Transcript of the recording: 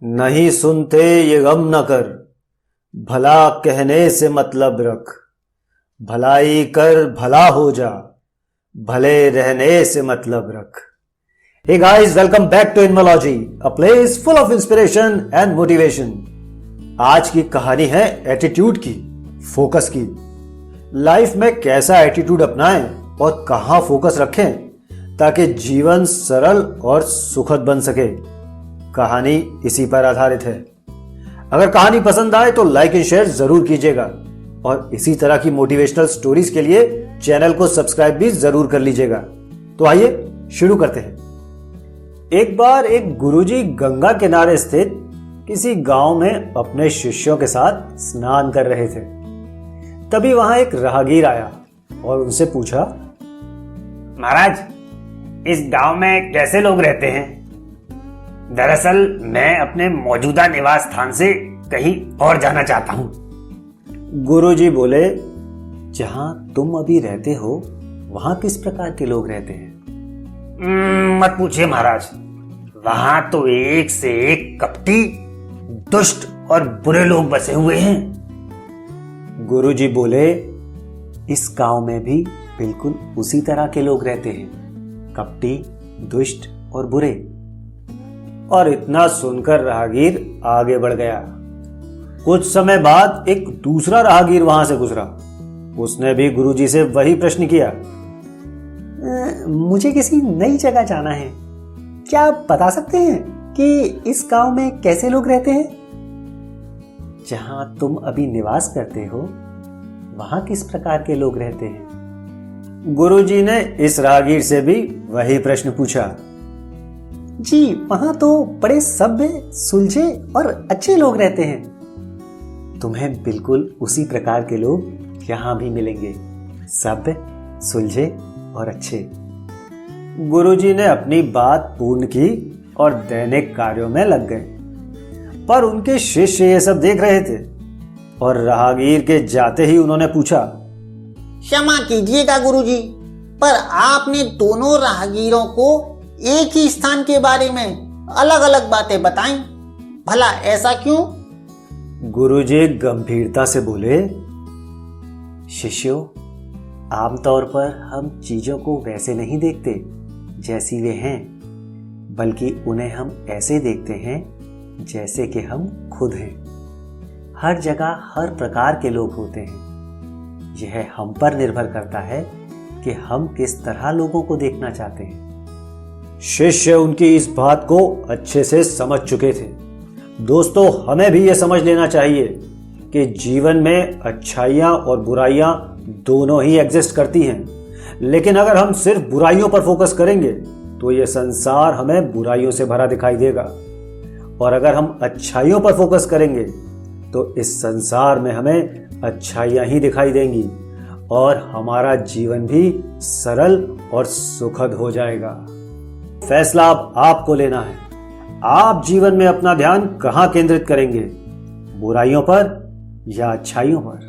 नहीं सुनते ये गम न कर, भला कहने से मतलब रख। भलाई कर भला हो जा, भले रहने से मतलब रख। Hey guys, welcome back to Inmology, a place full of inspiration and motivation. आज की कहानी है एटीट्यूड की, फोकस की। लाइफ में कैसा एटीट्यूड अपनाएं और कहां फोकस रखें ताकि जीवन सरल और सुखद बन सके। कहानी इसी पर आधारित है। अगर कहानी पसंद आए तो लाइक एंड शेयर जरूर कीजिएगा और इसी तरह की मोटिवेशनल स्टोरीज के लिए चैनल को सब्सक्राइब भी जरूर कर लीजिएगा। तो आइए शुरू करते हैं। एक बार एक गुरुजी गंगा किनारे स्थित किसी गांव में अपने शिष्यों के साथ स्नान कर रहे थे। तभी वहां एक राहगीर आया और उनसे पूछा, महाराज, इस गांव में कैसे लोग रहते हैं? दरअसल मैं अपने मौजूदा निवास स्थान से कहीं और जाना चाहता हूं। गुरुजी बोले, जहां तुम अभी रहते हो वहां किस प्रकार के लोग रहते हैं? मत पूछिए महाराज, वहां तो एक से एक कपटी, दुष्ट और बुरे लोग बसे हुए हैं। गुरुजी बोले, इस गांव में भी बिल्कुल उसी तरह के लोग रहते हैं, कपटी, दुष्ट और बुरे। और इतना सुनकर राहगीर आगे बढ़ गया। कुछ समय बाद एक दूसरा राहगीर वहां से गुजरा। उसने भी गुरुजी से वही प्रश्न किया, मुझे किसी नई जगह जाना है, क्या आप बता सकते हैं कि इस गांव में कैसे लोग रहते हैं? जहां तुम अभी निवास करते हो वहां किस प्रकार के लोग रहते हैं? गुरुजी ने इस राहगीर से भी वही प्रश्न पूछा। जी, वहां तो बड़े सभ्य, सुलझे और अच्छे लोग रहते हैं। तुम्हें बिल्कुल उसी प्रकार के लोग यहां भी मिलेंगे, सभ्य, सुलझे और अच्छे। गुरुजी ने अपनी बात पूर्ण की और दैनिक कार्यों में लग गए। पर उनके शिष्य ये सब देख रहे थे और राहगीर के जाते ही उन्होंने पूछा, क्षमा कीजिएगा गुरुजी, पर आपने दोनों राहगीरों को एक ही स्थान के बारे में अलग अलग बातें बताई, भला ऐसा क्यों? गुरुजी गंभीरता से बोले, शिष्यों, आमतौर पर हम चीजों को वैसे नहीं देखते जैसी वे हैं, बल्कि उन्हें हम ऐसे देखते हैं जैसे कि हम खुद हैं। हर जगह हर प्रकार के लोग होते हैं। यह हम पर निर्भर करता है कि हम किस तरह लोगों को देखना चाहते हैं। शिष्य उनकी इस बात को अच्छे से समझ चुके थे। दोस्तों, हमें भी यह समझ लेना चाहिए कि जीवन में अच्छाइयाँ और बुराइयाँ दोनों ही एग्जिस्ट करती हैं। लेकिन अगर हम सिर्फ बुराइयों पर फोकस करेंगे तो यह संसार हमें बुराइयों से भरा दिखाई देगा, और अगर हम अच्छाइयों पर फोकस करेंगे तो इस संसार में हमें अच्छाइयाँ ही दिखाई देंगी और हमारा जीवन भी सरल और सुखद हो जाएगा। फैसला अब आपको लेना है। आप जीवन में अपना ध्यान कहां केंद्रित करेंगे, बुराइयों पर या अच्छाइयों पर?